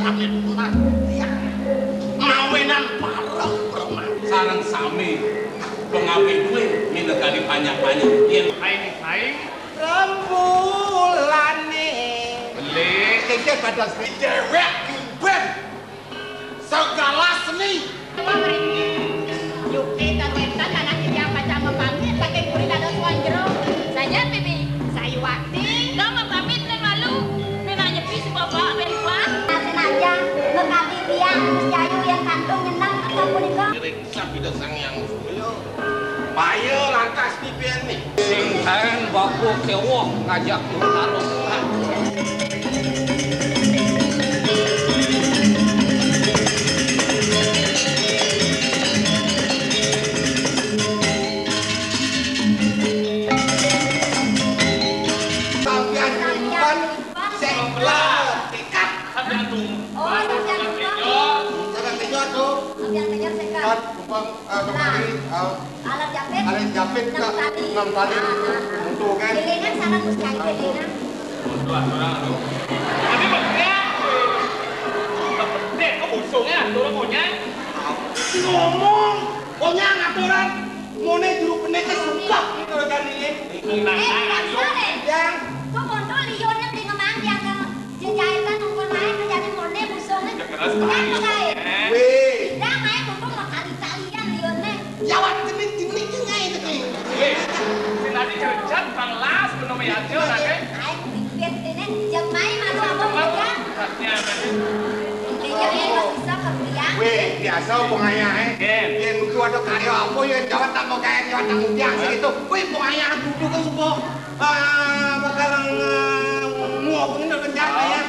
amit matian. Mawenan parang permah. Sarang sami pengawe duwe minegani banyak-banyak yen aing Rembulane beli keke pada dewek ben segala seni. Yuki kawetan anak kita baca mepamit pakai kulit ada suan jero. Saya Bibi, saya Wakti. Nggak mau pamit nih malu. Nih nanya si bapak berikuan. Sengaja mengkati tiang jayu yang kantong nyenang atau punika. Diriksa tidak sang yang suyo. Payo lantas pipian nih. sing kaen baku kewok ngajak lu taruh. Sampian nyimpan sebelah tikat. Sampeyan tuh. Oh, yang Jangan tinjau tuh. kejar sekat. Kan kumpang kemari Alat jepit. alat japit enam kali. 6 kali untuk kan. Gilingan sangat muskal gilingan. Dua orang lu. Ini bener. Bener kok busungnya turun punya. Ngomong, pokoknya ngaturan. Mone juru peneke suka gitu kan ini. Bukan sore. Yang Kok mondol lionnya di ngemang yang jahitan nunggu main menjadi mone busungnya. keras Kan kaya. weh, Dah main nunggu mau kali-kalian lionnya. jawab jenik-jenik ngai itu kan. Weh, si tadi cercat kelas belum ya aja nake. Ayo biar ini jam main malu abang ya. Satnya Kayaknya nggak bisa kerjaan. Weh, biasa pengayah Yang itu ada karya apa yang jawab tak mau kayak jawab tak mau biasa gitu. Weh, pengayah duduk kan semua. Bakalan ngomongin udah kencang ya.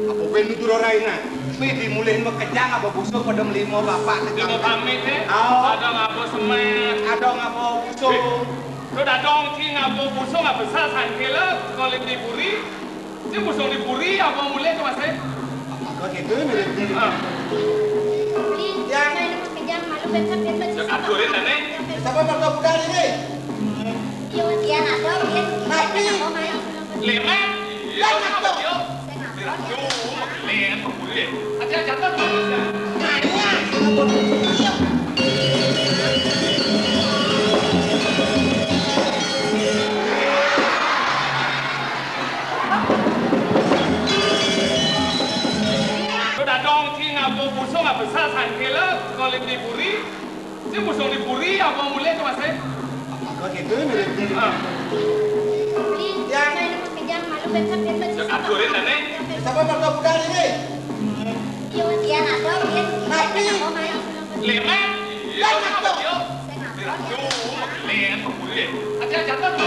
Apa pengen nutur orang ini? Weh, dimulihin bekerja apa busuk pada melimo bapak. Dia mau pamit deh. Oh. Ada ngabo semen. Ada ngapa busuk. Kau dah dong ti ngabo busung ngabo besar sangkela kalau di puri. Dia busung di puri apa mulai tu masih? Kau gitu mirip-mirip. Yang main kejam malu besar-besar. Jangan aturin dah Siapa bakal buka ini? Iya, dia ada dia. Tapi Mau main. Lemen. Lemen tu. Saya nggak tahu. Lemen puri. Ada jatuh tu. Nanya. Kau dah dong ti ngabo busung ngabo besar sangkela kalau di puri. Dia busung di puri apa mulai tu masih? Kau gitu mirip-mirip. Yang main kejam malu besar-besar. Jangan aturin dah Siapa bakal buka ini? Iya, dia ada dia. Tapi Mau main. Lemen. Lemen tu. Saya nggak tahu. Lemen puri. Ada jatuh tu.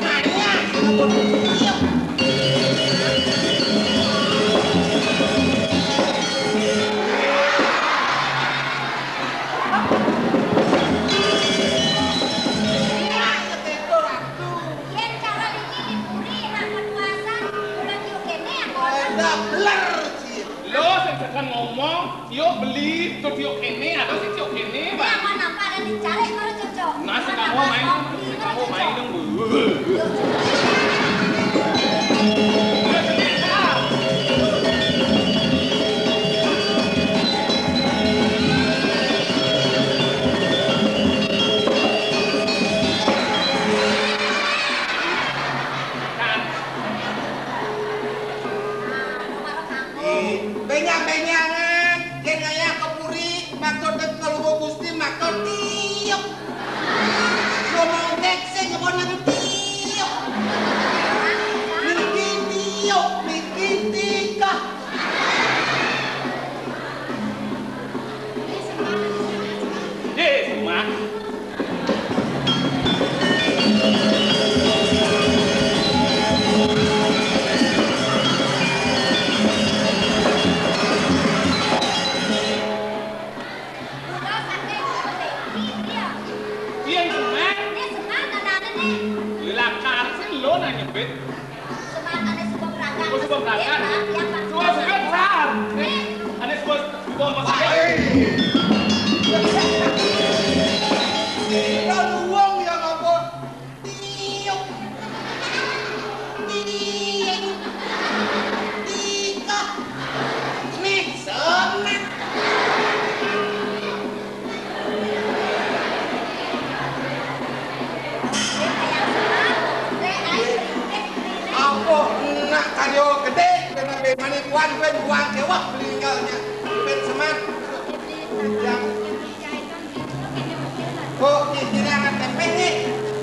Nanya. Yang cara ini dipuri nak puasa. Udah yuk kene yang kotor. Dah belar sih. Lo sekarang ngomong, yuk beli tuh yuk ini, ada sih yuk ini, Ini pak. yang mana apa dan dicari kalau cocok. Nasi kamu main, kamu main dong bu. Benyak-benyangan, yang ngaya kepuri, makot dan kalau gusti makot tiup. Ngomong tekseng ngomong nang tiup. Bikin tiup, bikin tikah. Ye, semua. Udah sampai ini dia. Dia semua. Ini semangat ada nih. Manikuan gue buang kewak meninggalnya. Ben seman. Yang kok ini anak tempe nih.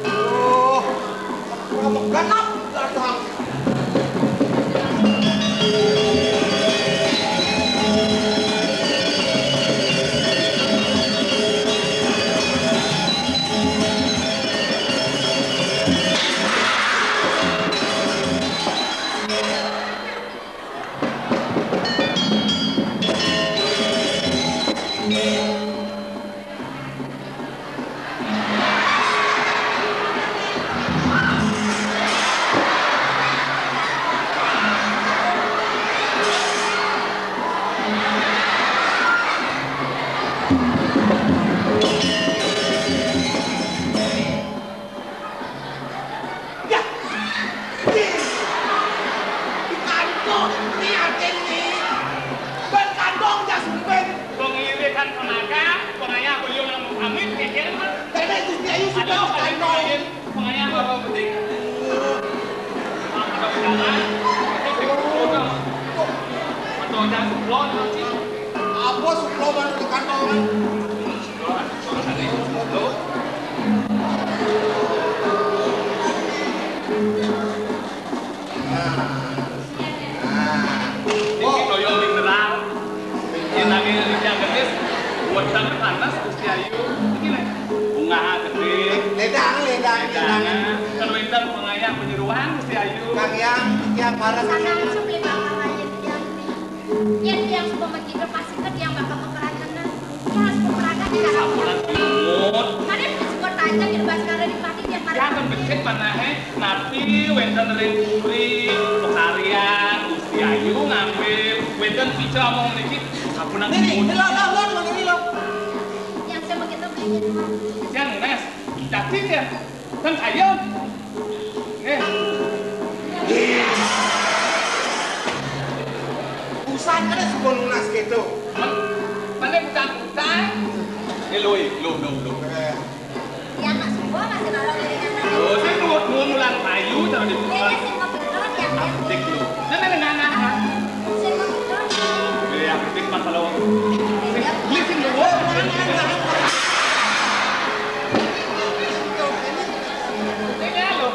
Oh, kamu ganap datang. Apa suploman di kantongan? Ledang. Kalau intan pengayah penyeruan Gusti Ayu. Kang yang para Sana sebeli bakal lain yang suka begitu pasti kan yang bakal peperangan ya harus peperangan di dalam mana suka tanya di baskara di pati dia ya kan becek mana napi wenten ring puri pekarian Gusti Ayu ngambil wenten bicara omong dikit sapunan ini lo yang saya begitu belinya cuma yang nes jadi ya kan ayo usaha ada sebelum lunas gitu. Mana bukan lu. yang nggak semua masih nolong diri kan Oh, saya nulang payu taruh di ini sih mau beneran yang dik lu. Nah. saya mau beneran Ya, dik masalah. Listen dulu. Ini lo.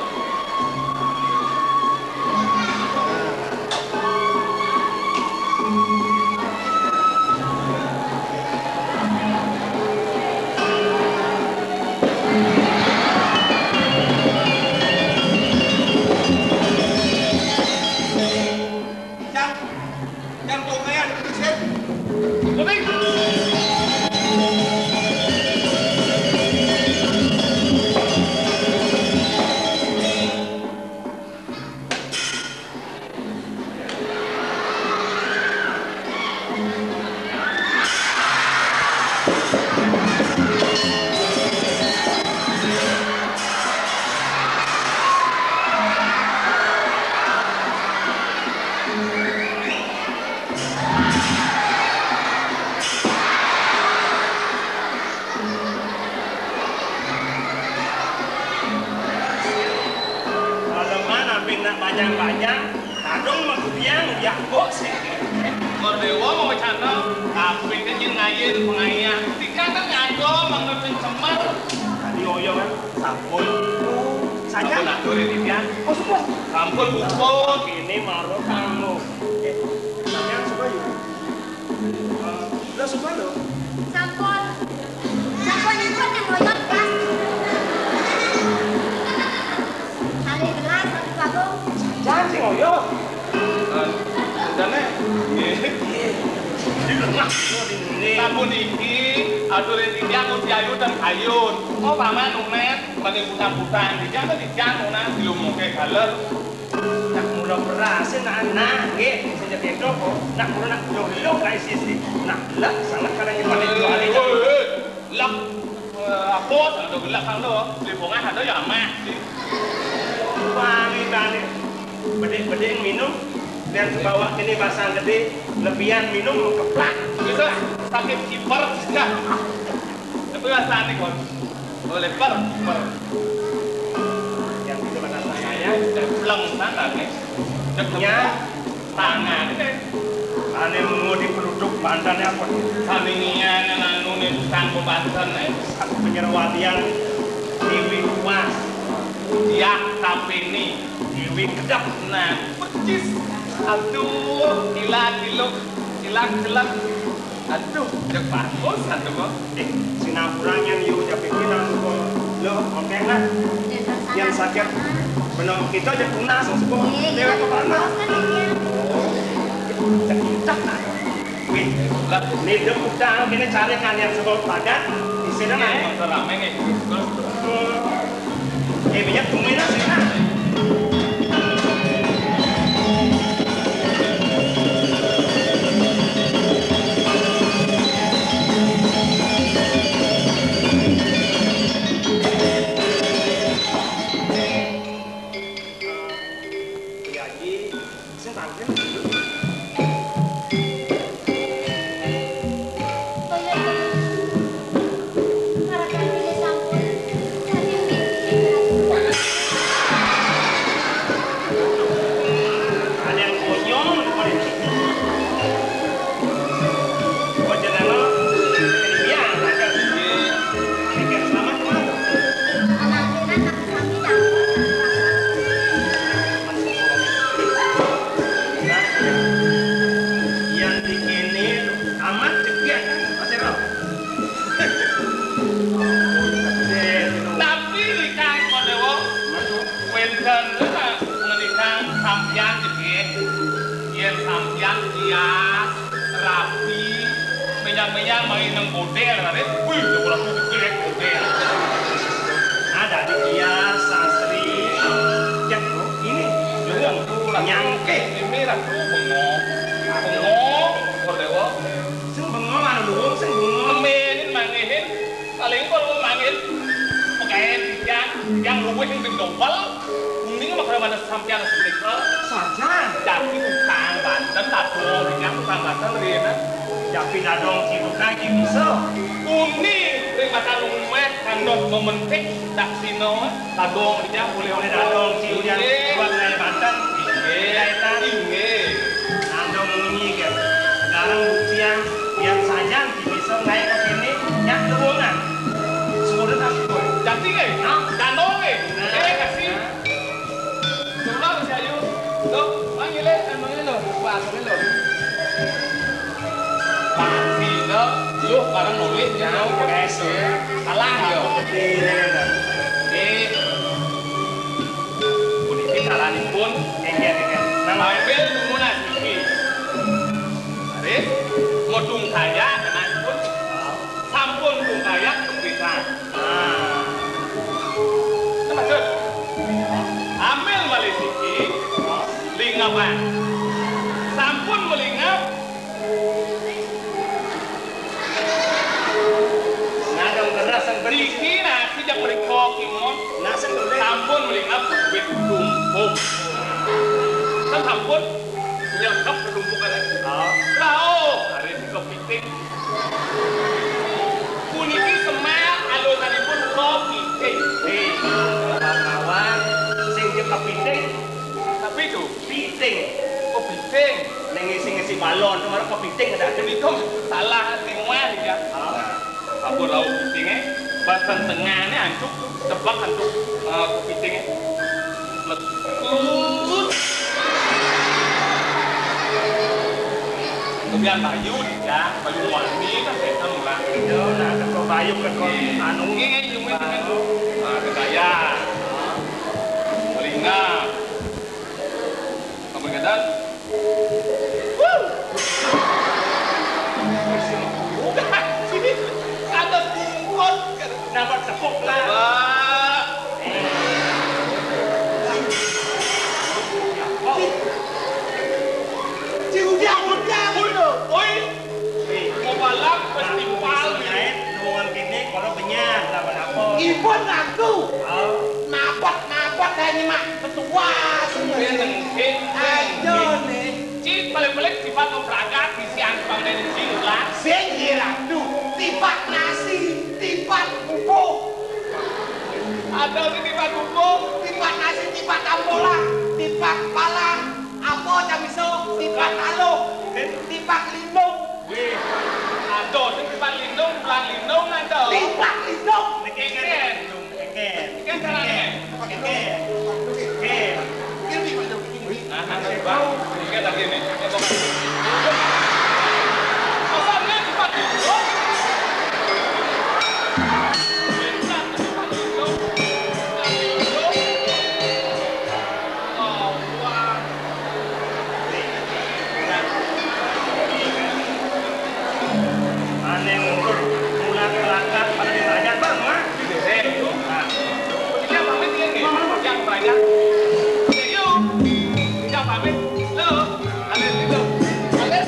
Yang tongkaya di sini. Lebih. Panjang-panjang, kadang makupiang ya kok sih. Mordewa mau channel, tapi kan yang ngayin pengayah. Tiga kan ngaco mengerti semar. Tadi oyo kan, sampul. Saja. Sampul atur ini dia. Oh suka. Sampul bukot. Ini maru kamu. Saya suka yuk. Udah suka lo. sampon itu kan yang loyot kan kali gelas bagus Jangan sih oyo. Dan Sampul. Sampun iki aturin dia Gusti Ayu dan Ayun. Oh paman unet mane butang-butang dia kan dijang ona dilumoke galer. Nak murah beras nak anak, saya jadi doko. Nak murah nak jauh kai sisi. Nak lah salah kadang yang paling jual itu. Lak apa ada gelak kang lo, libongan ada ya mah. Bali. Bedek minum. Dan bawa ini basang gede, lebihan minum keplak. Bisa sakit kiper ya. Tapi rasanya kon. Oh leper. Yang itu bahasa saya. Pleng sana nih. Deknya tangan ini. Ane mau di penduduk bandannya apa? Salingian yang anu nih tanggo banten nih. Satu penyerwadian Dewi Luas. Ya tapi nih Dewi Kedap. nah percis. Aduh kilak. Aduh cek bagus aduh kok. Sinapuranya nih udah pikiran lo oke lah. Yang sakit benar kita aja tunas semua. Lewat ke mana? Cak nah. Wih, nih dia udah gini carikan yang sebelum padat di sini nih. Motor rame nih. Banyak tungguin aja sih nah. Menyang main nang model kan itu, wih, udah tuh gelek model. Ada di kias sastri, yang ini, nyangke, ini ratu bengong, kordewo. sing bengong mana luwung, sing bengong. Menin mangihin, paling kalau mangin, pakaian yang luwih yang bendobal, ini makanya mana sampean sebentar Saja. tapi tukang banten tadong, yang tukang banten riana. Tapi dadong cibukan bisa. Uni ring mata lumet kandung mementik tak sino tadong dia boleh Dadong cibukan buat dari Banten. Kaitan inge Dadong ini kan. Sekarang buktian yang saja bisa naik ke sini yang luwungan. Sudah tak gue. jadi nge danong nge kasih sudah sayu tuh panggilnya anu ini loh buat ini loh pasti lo lu barang nulis ya lo kalah yo kuniti saranipun Engger. Nama ambil dumunan iki ari modung kaya kenanipun sampun dung kaya bisa maksud ambil malih iki lingapan sampun melingap Nadong keras yang beri. Diki nasi jak berikok imon Nasi beri. sampun melingap duit tumpuk kan sampun nyelengkap bertumpukan tahu hari ini kepiting puniki semel alusanipun kepiting Kawan, sing dia kepiting, tapi itu piting. kepiting Neng ngisi balon, kemarin kepiting ada. jadi itu salah semua ya apa lauk pitingnya bagian tengahnya hancur tebak hancur kepitingnya lekut kemudian bayu ya bayu wangi kan saya tahu lah Yo, nah ke bayu ke anu. ini cuma itu kedaya telinga kamu kedan sini ada bungkot Dapat tepuk lah. Ciudang lo. Oi, mau balap festival Nyait nuwun kene kalau benyang lawan apa? Ibon aku. Oh, Napot dari mak petua semua. Ayo nih. Cik paling-paling sifat peragat di siang bang dan jilat. Sing hiratu, tipat nasi, tipat pupuk. Ada di tipat pupuk, Tipat nasi, tipat ambola, tipat pala, apa camiso, tipat lindung, pulang lindung nanti. Lipat lindung. Iken. Iken caranya. Iken. Kiri macam kiri. Nah, Bang. Iken lagi nih. Pesannya cepat lindung. Cepat lindung. Aneh ngurur, mulai kelakar pada dirajat bang, mah. Kita pamit ya nih, yang banyak. Yuk, kita pamit. Lo, ada itu. Ada.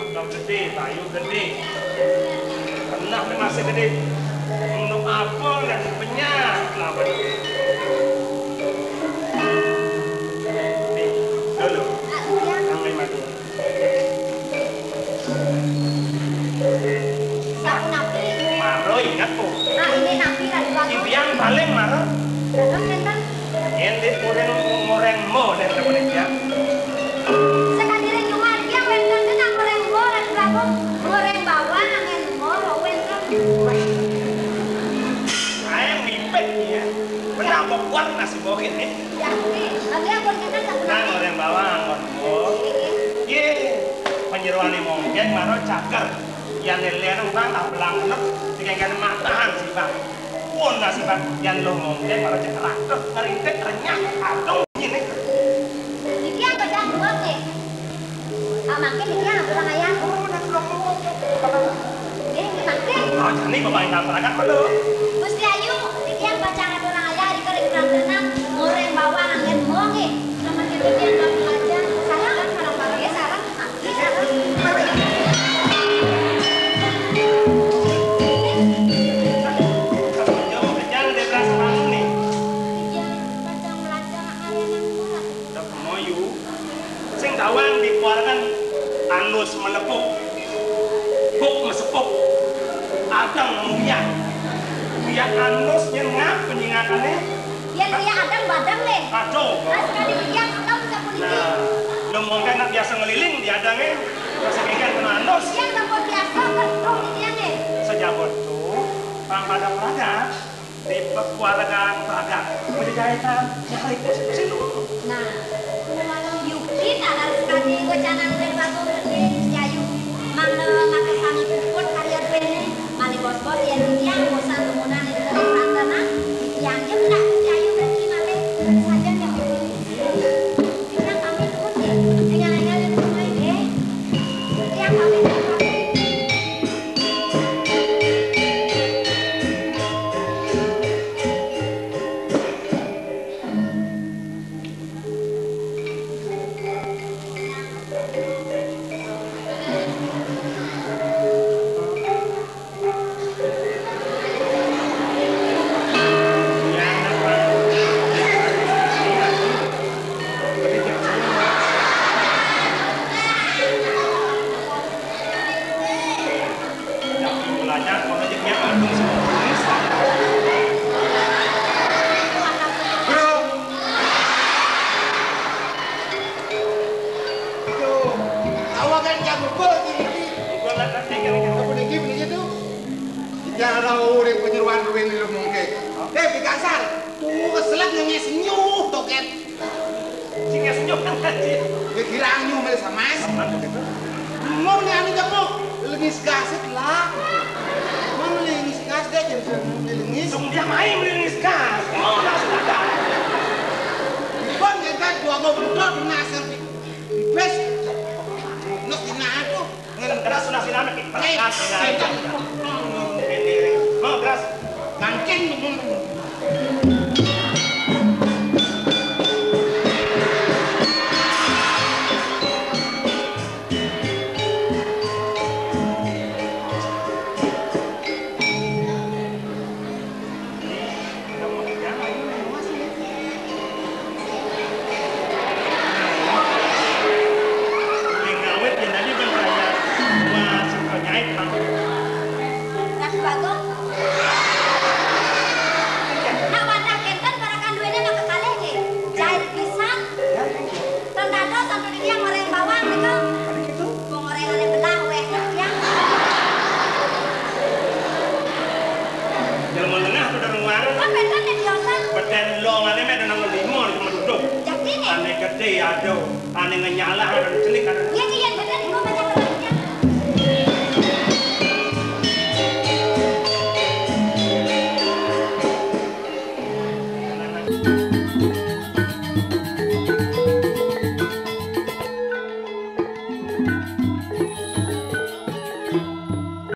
Kau gede, tayu gede. Pernah masih gede. Untuk apel dan penyak lah nih, dulu. Sampai mati. Siapa napi? Maro ingat po. Ah, ini napi dari belakang. Ibiang paling maro. Dalam enten. Ente goreng mo dan Indonesia. Sekali ring rumah dia wenten itu nang goreng goreng belakang. Goreng bawang angin moro wenten. Ayam mipet ya. Pernah buat nasi bokin nih. Ya, lagi yang goreng kan tak Nah pernah. goreng bawang, goreng. Ye, penyeruan nih mungkin maro cakar. Yang nelayan bang tak belang bener. Dengan matahan sih bang. Pun nasi bang. Yang lo mungkin maro cakar. Ngerintek renyah. Aduh ini. Iki apa jam dua nih? Ah, makin iki yang pulang ayam. Ini makin. Oh jadi pemain masyarakat malu. Gusti Ayu, iki yang bacaan pulang ayam di kering kurang tenang. Goreng bawang angin mongi. Sama kita yang nggak aja. Sarang kan sarang ya sarang. Mati sarang. Jauh kenyang dia berasa malu nih. Udah kemoyu. Sing tawang dikeluarkan anus melepuk. Buk mesepuk. Adang muyak. Muyak anus nyengap penyingakannya. Yang dia adang badang leh. Aduh. Sekali yang adang bisa polisi. Nah, lo mungkin nak biasa ngeliling di adangnya. Rasa kengkan kena anus. Yang dapat biasa betul dia nih. Sejabut tuh, pada peraga di keluarga peraga menjahitan yang hari posisi lu. Nah, Yuki ada sekali gocanan dari batu gede Yayu. Mana makan kami pun karya duene, mali bos-bos yang yang bosan kemudian itu dari Pratana, yang dia enggak Yayu berarti male saja yang yang kami pun ya, dengan yang semua ini, yang kami Jangan tahu orang penyeruan duit ini mungkin. Di kasar, tuh keselak nangis senyum toket. Singa senyum kan tadi. Kira nyu mel sama es. Mau nih anu jamu, lengis gaset lah. Mau lengis gas deh jangan lengis. Sung dia main lengis gas. Mau langsung ada. Pon kita dua ngobrol di nasir di bes. Nuk di naku. Keras sudah siname kita. Mau keras. Mungkin ane gede aduh ane ngenyala ane celik ane